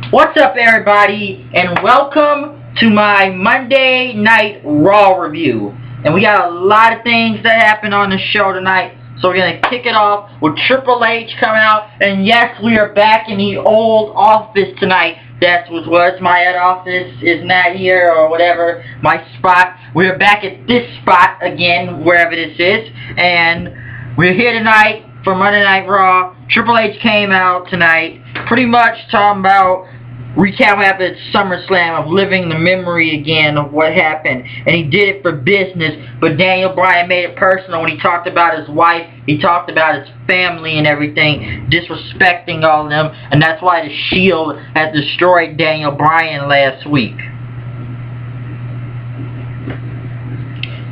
What's up, everybody, and welcome to my Monday Night Raw review. And we got a lot of things that happened on the show tonight, so we're going to kick it off with Triple H coming out. And yes, we are back in the old office tonight. That was my head office is not here or whatever, my spot. We're back at this spot again, wherever this is. And we're here tonight for Monday Night Raw. Triple H came out tonight, pretty much talking about recap what happened at SummerSlam, of living the memory again of what happened. And he did it for business, but Daniel Bryan made it personal when he talked about his wife, he talked about his family and everything, disrespecting all of them, and that's why the Shield had destroyed Daniel Bryan last week.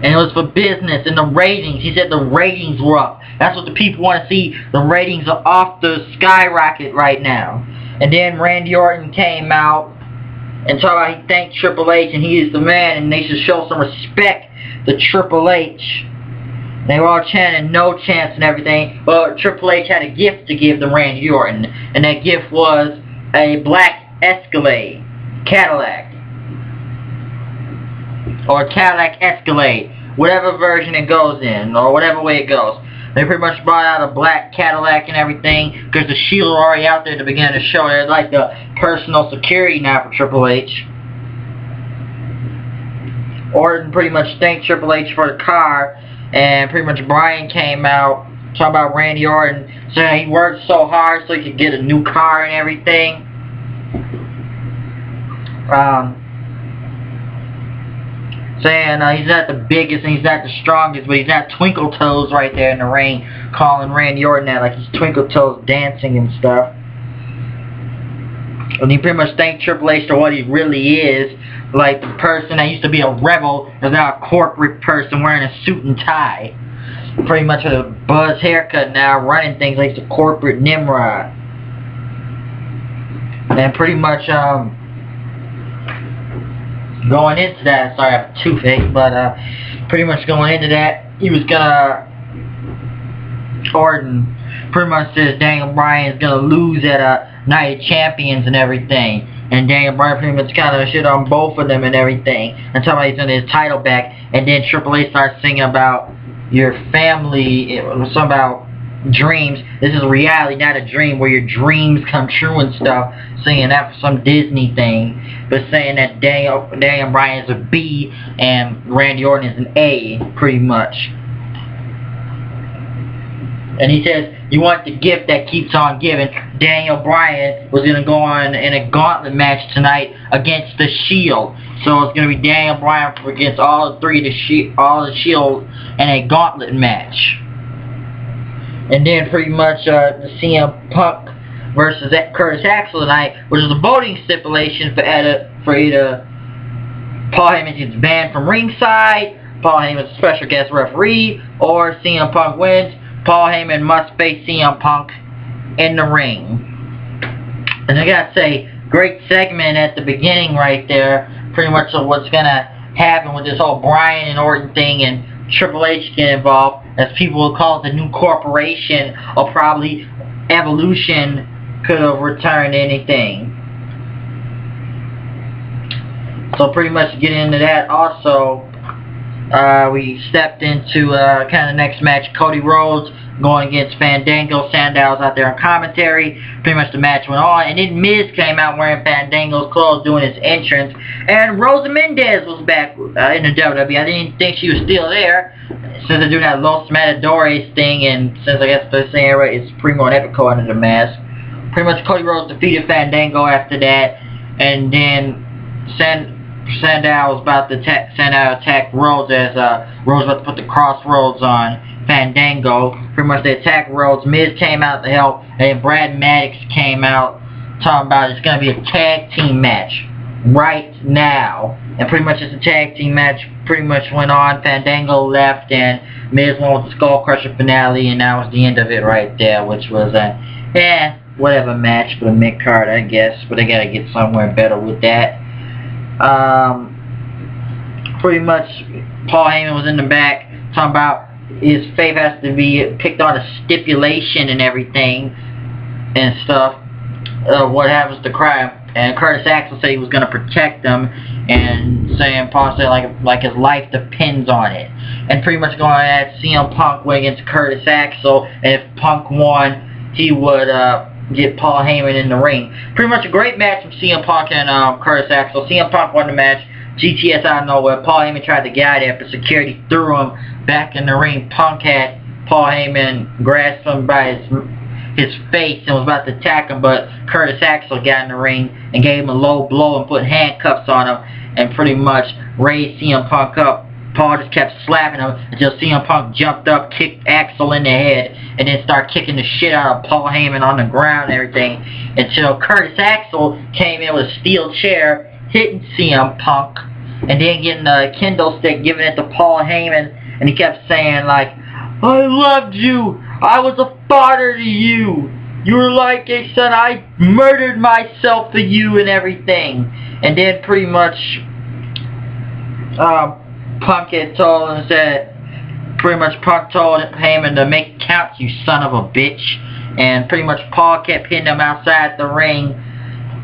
And it was for business, and the ratings, he said the ratings were up. That's what the people want to see. The ratings are off the skyrocket right now. And then Randy Orton came out and talked about he thanked Triple H and he is the man and they should show some respect to Triple H. They were all chanting no chance and everything. Well, Triple H had a gift to give to Randy Orton, and that gift was a black Escalade, Cadillac. Or Cadillac Escalade, whatever version it goes in, or whatever way it goes. They pretty much brought out a black Cadillac and everything, because the Shield were already out there at the beginning of the show. They're like the personal security now for Triple H. Orton pretty much thanked Triple H for the car, and pretty much Bryan came out talking about Randy Orton, saying he worked so hard so he could get a new car and everything. Saying he's not the biggest and he's not the strongest, but he's not Twinkle Toes right there in the ring, calling Randy Orton that like he's Twinkle Toes dancing and stuff. And he pretty much thanked Triple H for what he really is, like the person that used to be a rebel is now a corporate person wearing a suit and tie. Pretty much with a buzz haircut now, running things like the corporate Nimrod. And pretty much going into that, sorry I have a toothache, but pretty much going into that, he was gonna, Orton pretty much says Daniel Bryan is gonna lose at Night of Champions and everything, and Daniel Bryan pretty much kind of shit on both of them and everything, and talking about he's gonna his title back, and then Triple H starts singing about your family, it was something about dreams. This is reality, not a dream, where your dreams come true and stuff, saying that for some Disney thing, but saying that Daniel Bryan is a B and Randy Orton is an A, pretty much. And he says, you want the gift that keeps on giving. Daniel Bryan was going to go on in a gauntlet match tonight against the Shield. So it's going to be Daniel Bryan against all three of the Shield in a gauntlet match. And then pretty much the CM Punk versus Curtis Axel tonight, which is a voting stipulation for either Paul Heyman gets banned from ringside, Paul Heyman is a special guest referee, or CM Punk wins. Paul Heyman must face CM Punk in the ring. And I gotta say, great segment at the beginning right there, pretty much of what's gonna happen with this whole Bryan and Orton thing and Triple H get involved, as people will call it the new corporation, or probably Evolution could have returned anything. So pretty much getting into that also, we stepped into kind of next match, Cody Rhodes going against Fandango. Sandow's out there on commentary. Pretty much the match went on, and then Miz came out wearing Fandango's clothes doing his entrance, and Rosa Mendez was back in the WWE. I didn't think she was still there since they're doing that Los Matadores thing, and since I guess they're saying it's Primo and Epico under the mask. Pretty much Cody Rhodes defeated Fandango after that, and then Sandow was about to attack Rhodes as Rhodes was about to put the crossroads on Fandango. Pretty much they attacked Rhodes. Miz came out to help, and Brad Maddox came out talking about it's going to be a tag team match right now. And pretty much it's a tag team match pretty much went on. Fandango left, and Miz won with the Skull Crusher finale, and that was the end of it right there, which was a whatever match for the mid-card, I guess, but they gotta get somewhere better with that. Pretty much Paul Heyman was in the back talking about his faith has to be picked on a stipulation and everything and stuff. What happens to crime? and Curtis Axel said he was going to protect them, and saying possibly like his life depends on it. And pretty much going at CM Punk went against Curtis Axel, and if Punk won, he would get Paul Heyman in the ring. Pretty much a great match from CM Punk and Curtis Axel. CM Punk won the match. GTS out of nowhere. Paul Heyman tried to get out of there, but security threw him back in the ring. Punk had Paul Heyman grasp him by his face and was about to attack him, but Curtis Axel got in the ring and gave him a low blow and put handcuffs on him and pretty much raised CM Punk up. Paul just kept slapping him until CM Punk jumped up, kicked Axel in the head, and then started kicking the shit out of Paul Heyman on the ground and everything until Curtis Axel came in with a steel chair, hitting CM Punk, and then getting a kendo stick, giving it to Paul Heyman, and he kept saying like, "I loved you. I was a father to you. You were like a son. I murdered myself for you and everything." And then pretty much Punk had told him that Punk told Heyman to make it count, "You son of a bitch." And pretty much Paul kept hitting him outside the ring,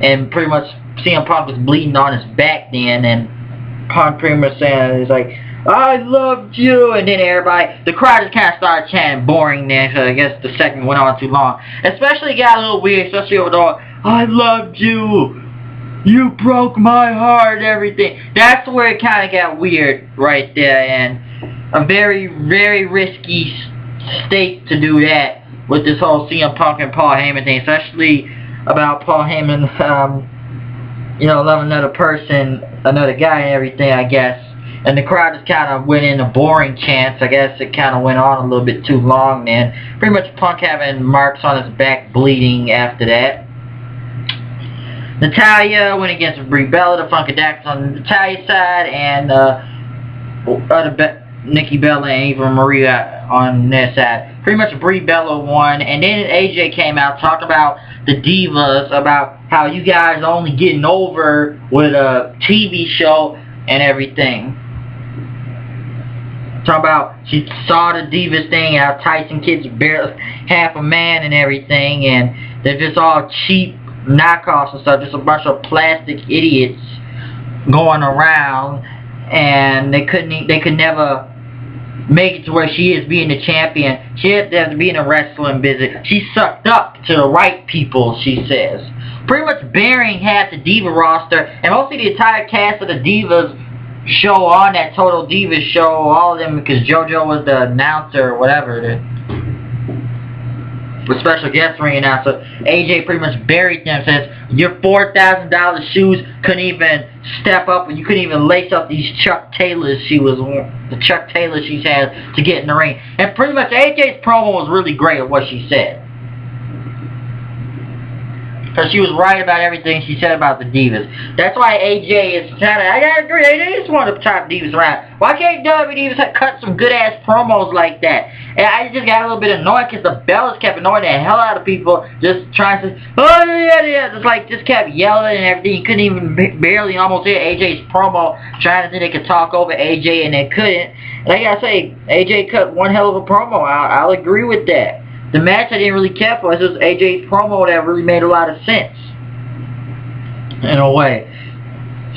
and pretty much CM Punk was bleeding on his back then, and Punk pretty much saying, he's like, "I loved you," and then everybody, the crowd just kind of started chanting boring then, so I guess the segment went on too long. Especially got a little weird, especially with all, "I loved you, you broke my heart," and everything. That's where it kind of got weird right there, and a very, very risky state to do that with this whole CM Punk and Paul Heyman thing, especially about Paul Heyman, loving another person, another guy and everything, I guess. And the crowd just kind of went into boring chants. I guess it kind of went on a little bit too long then. Pretty much Punk having marks on his back, bleeding after that. Natalya went against Brie Bella, the Funkadactyls on Natalya's side, and Nikki Bella and Eva Maria on their side. Pretty much Brie Bella won, and then AJ came out talking about the Divas, about how you guys are only getting over with a TV show and everything. Talking about she saw the Divas thing, how Tyson Kidd's barely half a man and everything, and they're just all cheap knockoffs and stuff, just a bunch of plastic idiots going around, and they could never make it to where she is being the champion. She has to be in a wrestling business. She sucked up to the right people, she says. Pretty much burying half the Diva roster, and mostly the entire cast of the Divas show on that Total Divas show, all of them, because JoJo was the announcer or whatever, the special guest ring announcer. AJ pretty much buried them, says your $4,000 shoes couldn't even step up, and you couldn't even lace up these Chuck Taylors the Chuck Taylors she's had to get in the ring. And pretty much AJ's promo was really great at what she said, because she was right about everything she said about the Divas. That's why AJ is kind of, I gotta agree, AJ is one of the top Divas around. Why can't WWE just cut some good ass promos like that? And I just got a little bit annoyed because the Bellas kept annoying the hell out of people, just trying to say, "Oh yeah," just kept yelling and everything. You couldn't even barely almost hear AJ's promo, trying to think they could talk over AJ, and they couldn't. And I gotta say, AJ cut one hell of a promo. I'll agree with that. The match I didn't really care for. It's just AJ's promo that really made a lot of sense, in a way.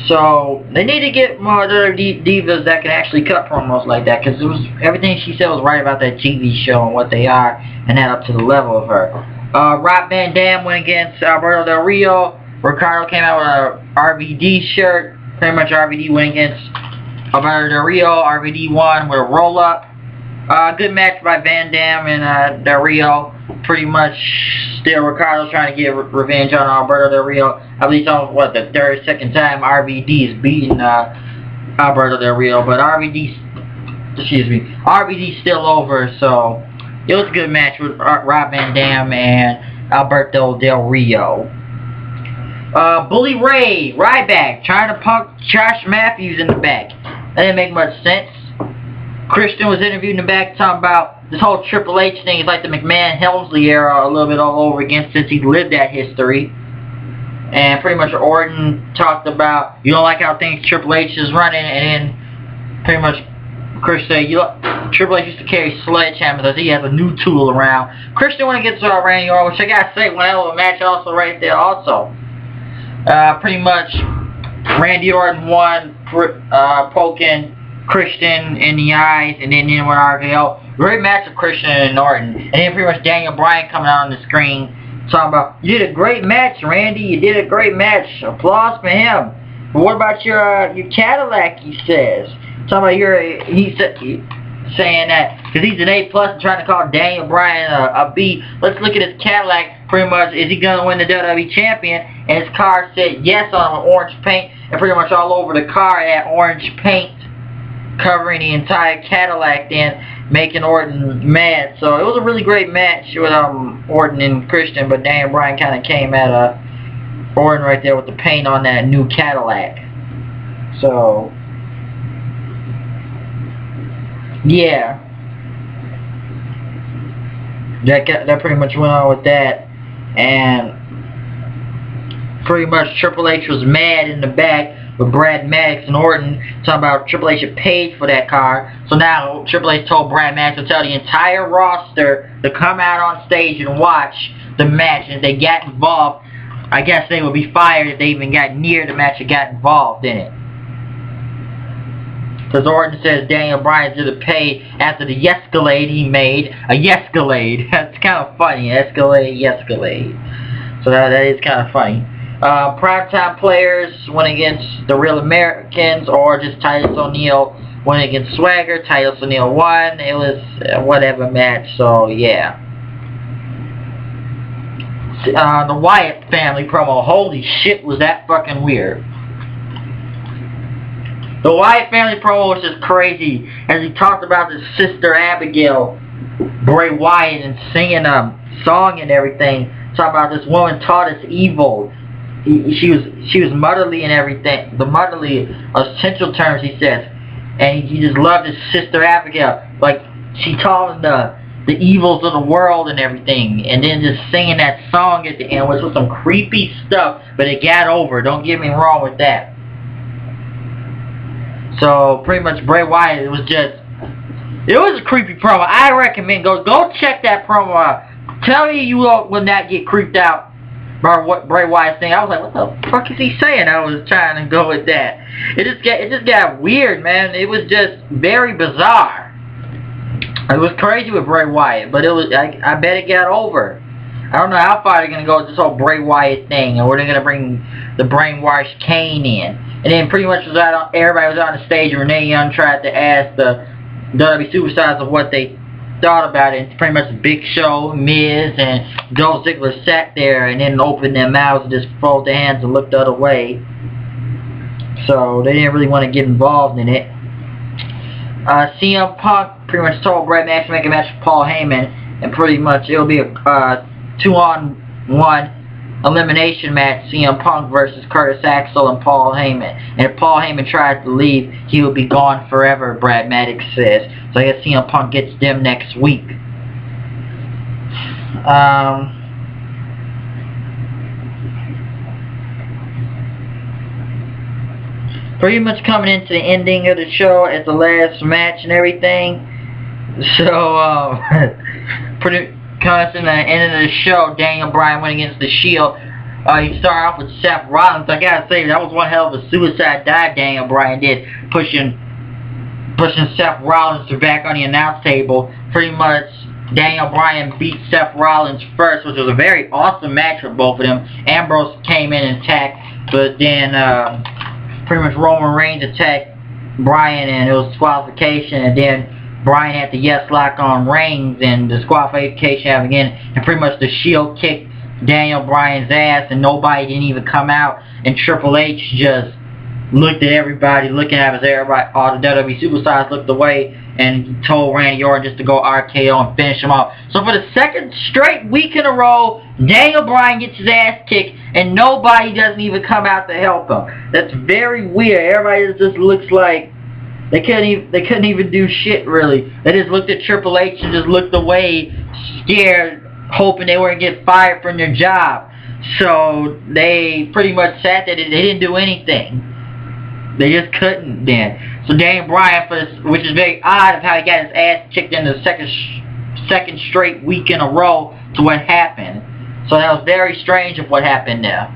So they need to get more other divas that can actually cut promos like that, because it was everything she said was right about that TV show and what they are, and that up to the level of her. Rob Van Dam went against Alberto Del Rio. Ricardo came out with a RVD shirt. Pretty much RVD went against Alberto Del Rio. RVD won with a roll up. Good match by Van Dam and Del Rio. Pretty much still Ricardo's trying to get revenge on Alberto Del Rio. I believe it's on, what, the second time RVD is beating Alberto Del Rio. But RVD's still over, so it was a good match with Rob Van Dam and Alberto Del Rio. Bully Ray, Ryback, trying to punk Josh Matthews in the back. That didn't make much sense. Christian was interviewed in the back talking about this whole Triple H thing is like the McMahon-Helmsley era a little bit all over again, since he lived that history. And pretty much Orton talked about, you don't like how things Triple H is running, and then pretty much Chris said, Triple H used to carry sledgehammers, as he has a new tool around. Christian went against Randy Orton, which I gotta say, one hell of a match also right there also. Pretty much, Randy Orton won, poking Christian in the eyes, and then with RKO. Great match of Christian and Orton. And then pretty much Daniel Bryan coming out on the screen talking about, you did a great match, Randy. You did a great match. Applause for him. But what about your Cadillac, he says. Talking about saying that because he's an A+ and trying to call Daniel Bryan a B. Let's look at his Cadillac. Pretty much, is he going to win the WWE Champion? And his car said yes on it with orange paint. And pretty much all over the car had orange paint covering the entire Cadillac, then making Orton mad. So it was a really great match with Orton and Christian, but Daniel Bryan kind of came at Orton right there with the paint on that new Cadillac. So yeah, that pretty much went on with that, and pretty much Triple H was mad in the back with Brad Maddox and Orton talking about Triple H had paid for that car. So now Triple H told Brad Maddox to tell the entire roster to come out on stage and watch the match. And if they got involved, I guess they would be fired if they even got near the match and got involved in it. Because Orton says Daniel Bryan did pay after the Escalade he made. A Escalade. That's kind of funny. Escalade. So that is kind of funny. Primetime players went against the Real Americans, or just Titus O'Neil went against Swagger. Titus O'Neil won. It was whatever match, so yeah. The Wyatt family promo, holy shit, was that fucking weird. The Wyatt family promo was just crazy, as he talked about his sister Abigail, Bray Wyatt, and singing a song and everything. Talking about this woman taught us evil. She was motherly and everything. The motherly essential terms, he says. And he just loved his sister Abigail. Like, she taught him the evils of the world and everything. And then just singing that song at the end, which was some creepy stuff. But it got over. Don't get me wrong with that. So, pretty much Bray Wyatt, it was a creepy promo. I recommend, go check that promo out. Tell me you will not get creeped out by what Bray Wyatt's saying. I was like, what the fuck is he saying? I was trying to go with that. It just got weird, man. It was just very bizarre. It was crazy with Bray Wyatt, but it was. I bet it got over. I don't know how far they're gonna go with this whole Bray Wyatt thing, or they're gonna bring the brainwashed Kane in. And then pretty much everybody was on the stage, and Renee Young tried to ask the WWE Superstars of what they thought about it. It's pretty much Big Show, Miz, and Dolph Ziggler sat there and then opened their mouths and just folded their hands and looked the other way. So they didn't really want to get involved in it. CM Punk pretty much told Brad Maddox to make a match with Paul Heyman, and pretty much it'll be a 2-on-1 elimination match, CM Punk versus Curtis Axel and Paul Heyman. And if Paul Heyman tries to leave, he will be gone forever, Brad Maddox says. So I guess CM Punk gets them next week. Pretty much coming into the ending of the show as the last match and everything. So, pretty coming to the end of the show, Daniel Bryan went against the Shield. He started off with Seth Rollins. I gotta say, that was one hell of a suicide dive Daniel Bryan did, pushing Seth Rollins back on the announce table. Pretty much, Daniel Bryan beat Seth Rollins first, which was a very awesome match for both of them. Ambrose came in and attacked, but then pretty much Roman Reigns attacked Bryan, and it was disqualification, and then Bryan had the yes lock on Reigns and disqualification happened again, and pretty much the Shield kicked Daniel Bryan's ass, and nobody didn't even come out, and Triple H just looked at everybody, looking at us, everybody, all the WWE Superstars looked away, and told Randy Orton just to go RKO and finish him off. So for the second straight week in a row, Daniel Bryan gets his ass kicked, and nobody doesn't even come out to help him. That's very weird. Everybody just looks like they couldn't even do shit, really. They just looked at Triple H and just looked away, scared, hoping they wouldn't get fired from their job. So they pretty much sat there. They didn't do anything. They just couldn't then. So Daniel Bryan, which is very odd of how he got his ass kicked in the second straight week in a row to what happened. So that was very strange of what happened there.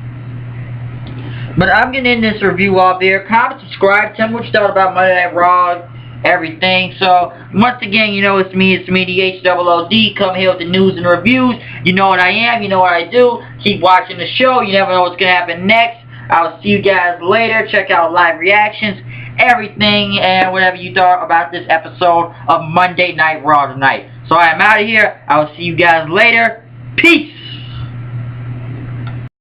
But I'm getting in this review off here. Comment, subscribe, tell me what you thought about Monday Night Raw, everything. So, once again, you know it's me, the H-O-O-D, come here with the news and reviews. You know what I am, you know what I do. Keep watching the show, you never know what's going to happen next. I'll see you guys later. Check out live reactions, everything, and whatever you thought about this episode of Monday Night Raw tonight. So I am out of here. I will see you guys later. Peace!